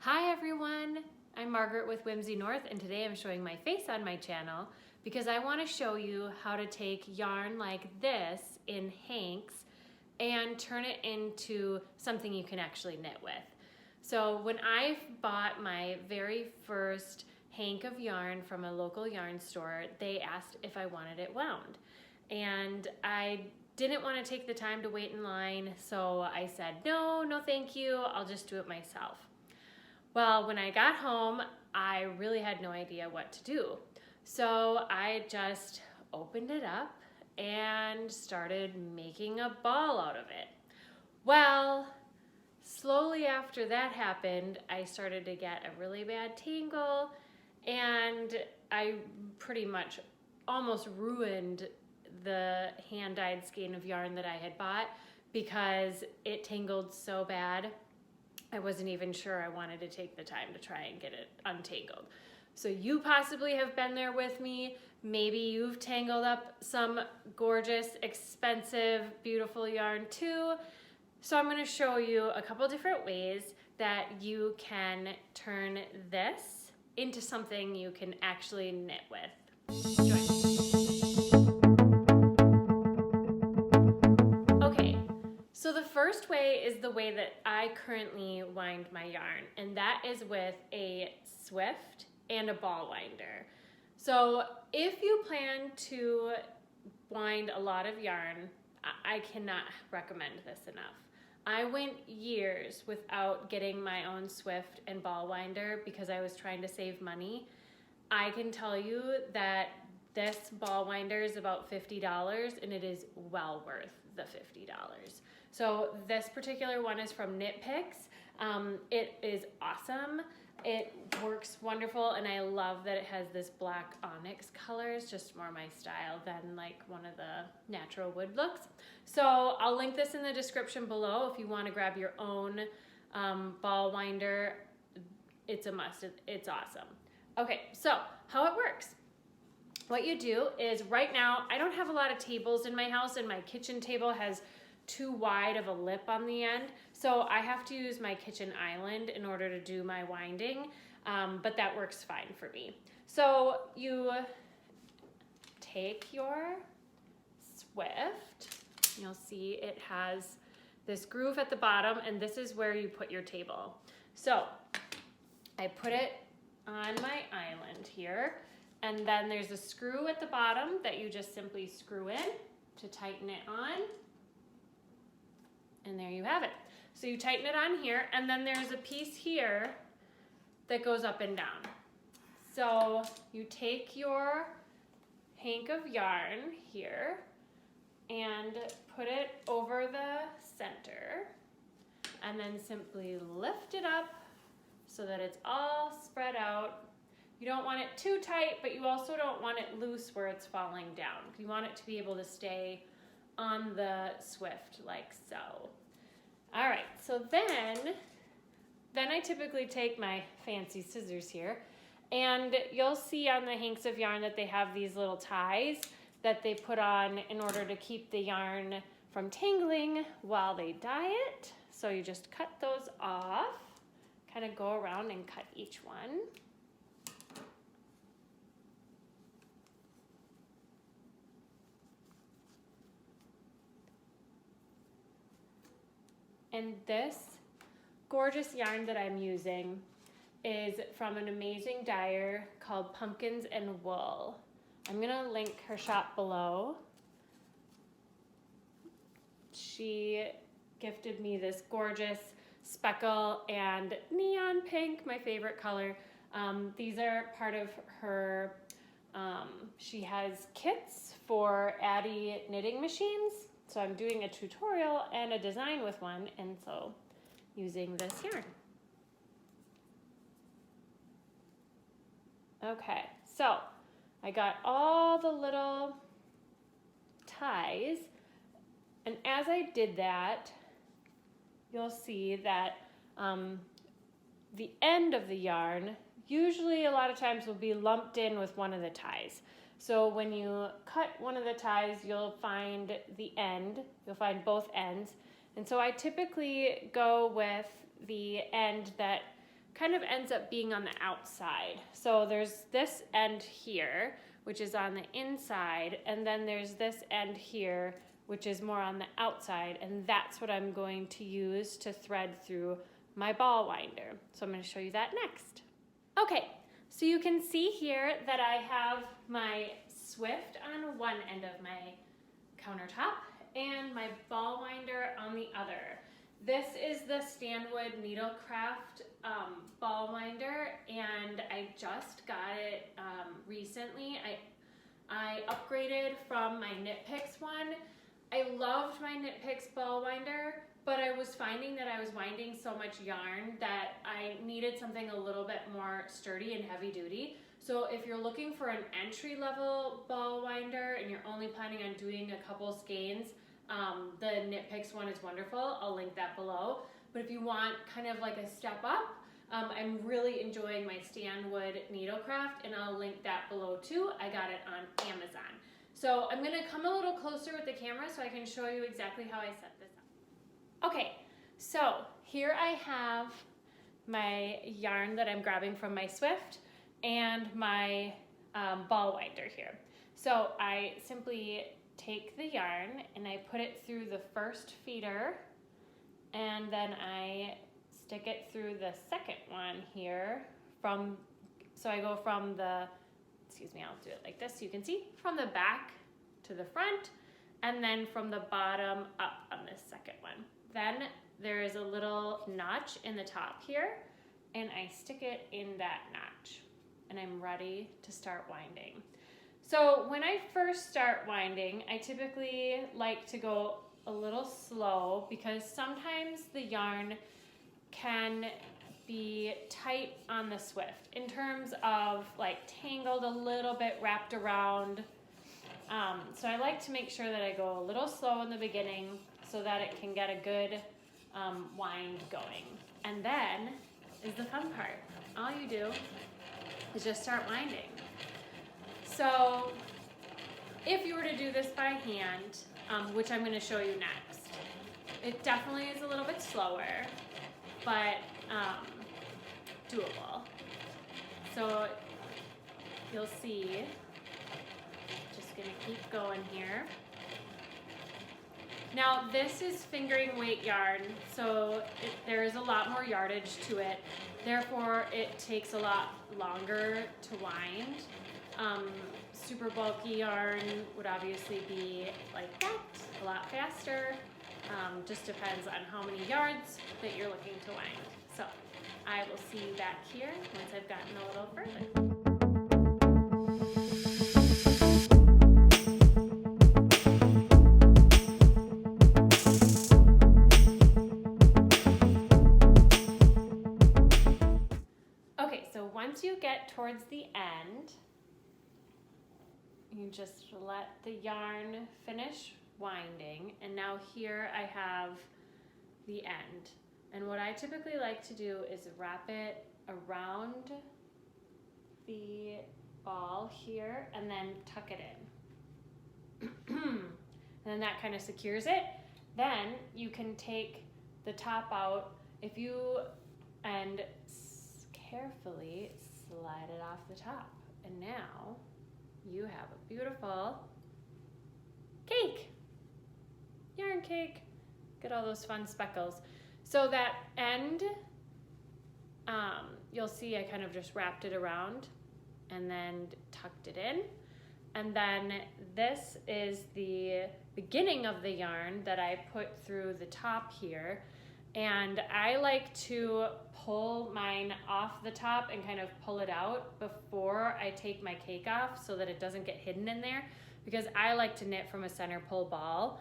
Hi everyone, I'm Margaret with Whimsy North, and today I'm showing my face on my channel because I want to show you how to take yarn like this in hanks and turn it into something you can actually knit with. So when I bought my very first hank of yarn from a local yarn store, they asked if I wanted it wound. And I didn't want to take the time to wait in line, so I said, no thank you, I'll just do it myself. Well, when I got home, I really had no idea what to do. So I just opened it up and started making a ball out of it. Well, slowly after that happened, I started to get a really bad tangle, and I pretty much almost ruined the hand-dyed skein of yarn that I had bought because it tangled so bad. I wasn't even sure I wanted to take the time to try and get it untangled. So you possibly have been there with me. Maybe you've tangled up some gorgeous, expensive, beautiful yarn too. So I'm going to show you a couple different ways that you can turn this into something you can actually knit with. Join me. So the first way is the way that I currently wind my yarn, and that is with a Swift and a ball winder. So if you plan to wind a lot of yarn, I cannot recommend this enough. I went years without getting my own Swift and ball winder because I was trying to save money. I can tell you that this ball winder is about $50, and it is well worth the $50. So this particular one is from Knit Picks. It is awesome. It works wonderful, and I love that it has this black onyx color. It's just more my style than like one of the natural wood looks. So I'll link this in the description below if you want to grab your own ball winder. It's a must. It's awesome. Okay, so how it works. What you do is, right now, I don't have a lot of tables in my house, and my kitchen table has too wide of a lip on the end, so I have to use my kitchen island in order to do my winding, but that works fine for me. So you take your Swift, you'll see it has this groove at the bottom, and this is where you put your table. So I put it on my island here, and then there's a screw at the bottom that you just simply screw in to tighten it on. And there you have it. So you tighten it on here, and then there's a piece here that goes up and down. So you take your hank of yarn here and put it over the center, and then simply lift it up so that it's all spread out. You don't want it too tight, but you also don't want it loose where it's falling down. You want it to be able to stay on the Swift like so. All right, so then I typically take my fancy scissors here, and you'll see on the hanks of yarn that they have these little ties that they put on in order to keep the yarn from tangling while they dye it. So you just cut those off, kind of go around and cut each one. And this gorgeous yarn that I'm using is from an amazing dyer called Pumpkins and Wool. I'm gonna link her shop below. She gifted me this gorgeous speckle and neon pink, my favorite color. These are part of her, she has kits for Addi knitting machines. So I'm doing a tutorial and a design with one, and so using this yarn. Okay, so I got all the little ties, and as I did that, you'll see that the end of the yarn usually a lot of times will be lumped in with one of the ties. So when you cut one of the ties, you'll find the end, you'll find both ends. And so I typically go with the end that kind of ends up being on the outside. So there's this end here, which is on the inside, and then there's this end here, which is more on the outside, and that's what I'm going to use to thread through my ball winder. So I'm going to show you that next. Okay, so you can see here that I have my Swift on one end of my countertop and my ball winder on the other. This is the Stanwood Needlecraft ball winder, and I just got it recently. I upgraded from my Knit Picks one. I loved my Knit Picks ball winder, but I was finding that I was winding so much yarn that I needed something a little bit more sturdy and heavy duty. So if you're looking for an entry-level ball winder and you're only planning on doing a couple skeins, the Knit Picks one is wonderful. I'll link that below. But if you want kind of like a step up, I'm really enjoying my Stanwood Needlecraft, and I'll link that below too. I got it on Amazon. So I'm gonna come a little closer with the camera so I can show you exactly how I set this up. Okay, so here I have my yarn that I'm grabbing from my Swift and my ball winder here. So I simply take the yarn and I put it through the first feeder, and then I stick it through the second one here so I go from the, excuse me, I'll do it like this so you can see, from the back to the front, and then from the bottom up on this second one. Then there is a little notch in the top here, and I stick it in that notch, and I'm ready to start winding. So when I first start winding, I typically like to go a little slow because sometimes the yarn can be tight on the Swift in terms of like tangled a little bit, wrapped around. So I like to make sure that I go a little slow in the beginning so that it can get a good wind going. And then is the fun part. All you do is just start winding. So if you were to do this by hand, which I'm going to show you next, it definitely is a little bit slower, but doable. So you'll see, just going to keep going here. Now this is fingering weight yarn, so there is a lot more yardage to it. Therefore, it takes a lot longer to wind. Super bulky yarn would obviously be like that, a lot faster. Just depends on how many yards that you're looking to wind. So I will see you back here once I've gotten a little further. Okay, so once you get towards the end, you just let the yarn finish winding, and now here I have the end. And what I typically like to do is wrap it around the ball here and then tuck it in. And then that kind of secures it. Then you can take the top out and carefully slide it off the top. And now you have a beautiful cake, yarn cake. Get all those fun speckles. So that end, you'll see I kind of just wrapped it around and then tucked it in. And then this is the beginning of the yarn that I put through the top here. And I like to pull mine off the top and kind of pull it out before I take my cake off so that it doesn't get hidden in there, because I like to knit from a center pull ball.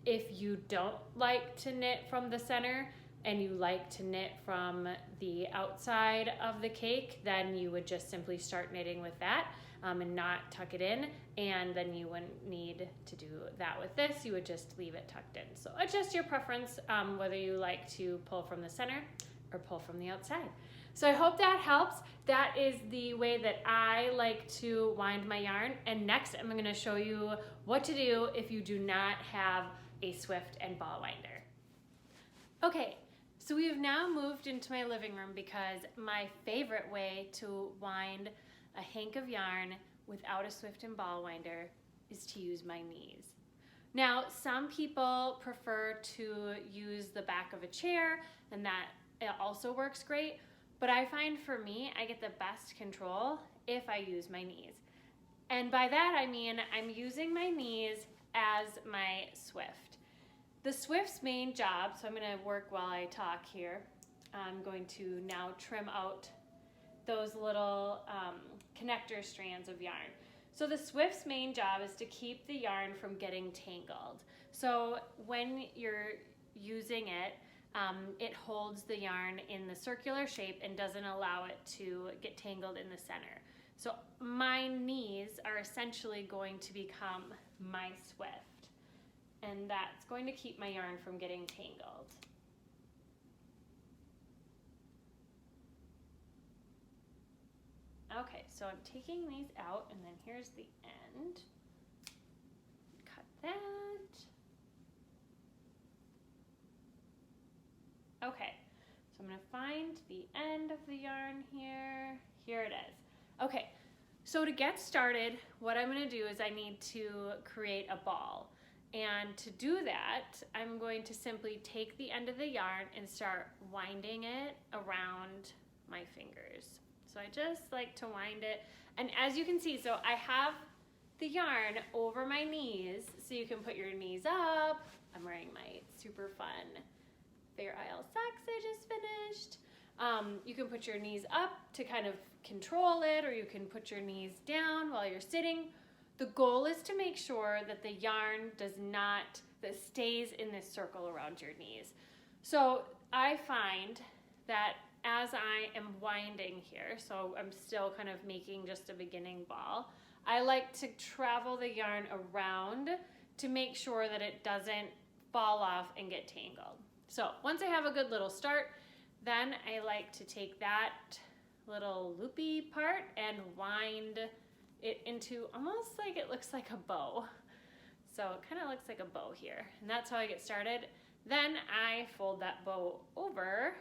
If you don't like to knit from the center and you like to knit from the outside of the cake, then you would just simply start knitting with that and not tuck it in, and then you wouldn't need to do that with this. You would just leave it tucked in. So adjust your preference whether you like to pull from the center or pull from the outside. So I hope that helps. That is the way that I like to wind my yarn. And next I'm gonna show you what to do if you do not have a Swift and ball winder. Okay, So we have now moved into my living room because my favorite way to wind a hank of yarn without a Swift and ball winder is to use my knees. Now, some people prefer to use the back of a chair, and that it also works great, but I find for me, I get the best control if I use my knees. And by that I mean I'm using my knees as my Swift. The Swift's main job, so I'm going to work while I talk here. I'm going to now trim out those little connector strands of yarn. So the Swift's main job is to keep the yarn from getting tangled. So when you're using it, it holds the yarn in the circular shape and doesn't allow it to get tangled in the center. So my knees are essentially going to become my Swift, and that's going to keep my yarn from getting tangled. Okay, so I'm taking these out, and then here's the end. Cut that. Okay, so I'm going to find the end of the yarn here. Here it is. Okay, so to get started, what I'm going to do is I need to create a ball. And to do that, I'm going to simply take the end of the yarn and start winding it around my fingers. So I just like to wind it. And as you can see, so I have the yarn over my knees, so you can put your knees up. I'm wearing my super fun Fair Isle socks I just finished. You can put your knees up to kind of control it, or you can put your knees down while you're sitting. The goal is to make sure that the yarn that stays in this circle around your knees. So I find that as I am winding here, so I'm still kind of making just a beginning ball, I like to travel the yarn around to make sure that it doesn't fall off and get tangled. So once I have a good little start, then I like to take that little loopy part and wind it into almost like it looks like a bow. So it kind of looks like a bow here, and that's how I get started. Then I fold that bow over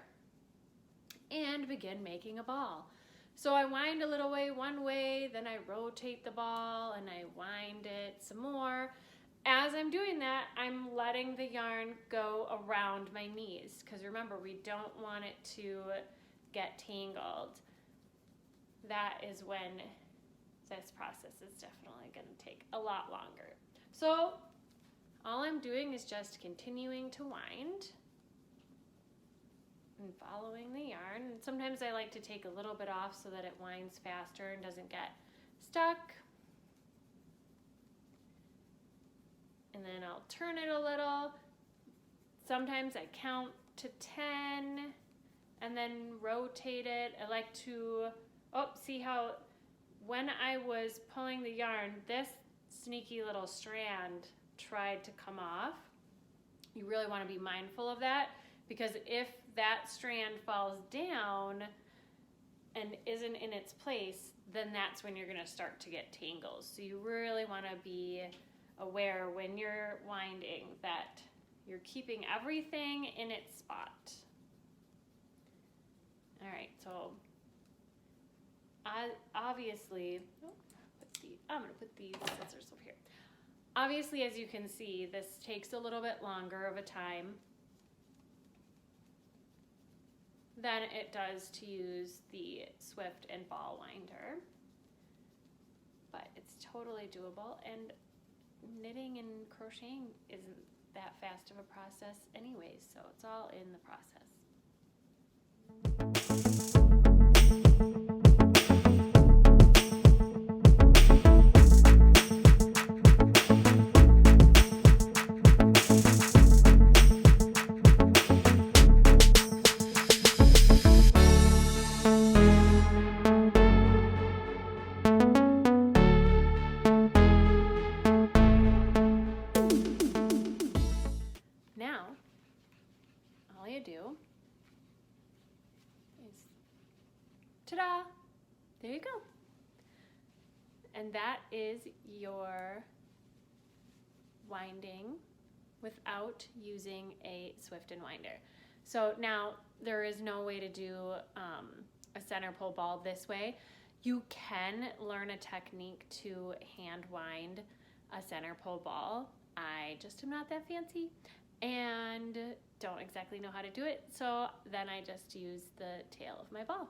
and begin making a ball. So I wind a little way one way, then I rotate the ball and I wind it some more. As I'm doing that, I'm letting the yarn go around my knees, because remember, we don't want it to get tangled. That is when this process is definitely going to take a lot longer. So all I'm doing is just continuing to wind and following the yarn. And sometimes I like to take a little bit off so that it winds faster and doesn't get stuck. And then I'll turn it a little. Sometimes I count to 10 and then rotate it. I like to, see how when I was pulling the yarn, this sneaky little strand tried to come off. You really want to be mindful of that, because if that strand falls down and isn't in its place, then that's when you're going to start to get tangles. So you really want to be aware when you're winding that you're keeping everything in its spot. All right, so obviously, I'm going to put these scissors over here. Obviously, as you can see, this takes a little bit longer of a time than it does to use the Swift and ball winder, but it's totally doable, and knitting and crocheting isn't that fast of a process anyways, so it's all in the process. Now, all you do is, ta-da, there you go. And that is your winding without using a Swift and winder. So now there is no way to do a center pole ball this way. You can learn a technique to hand wind a center pole ball. I just am not that fancy and don't exactly know how to do it. So then I just use the tail of my ball.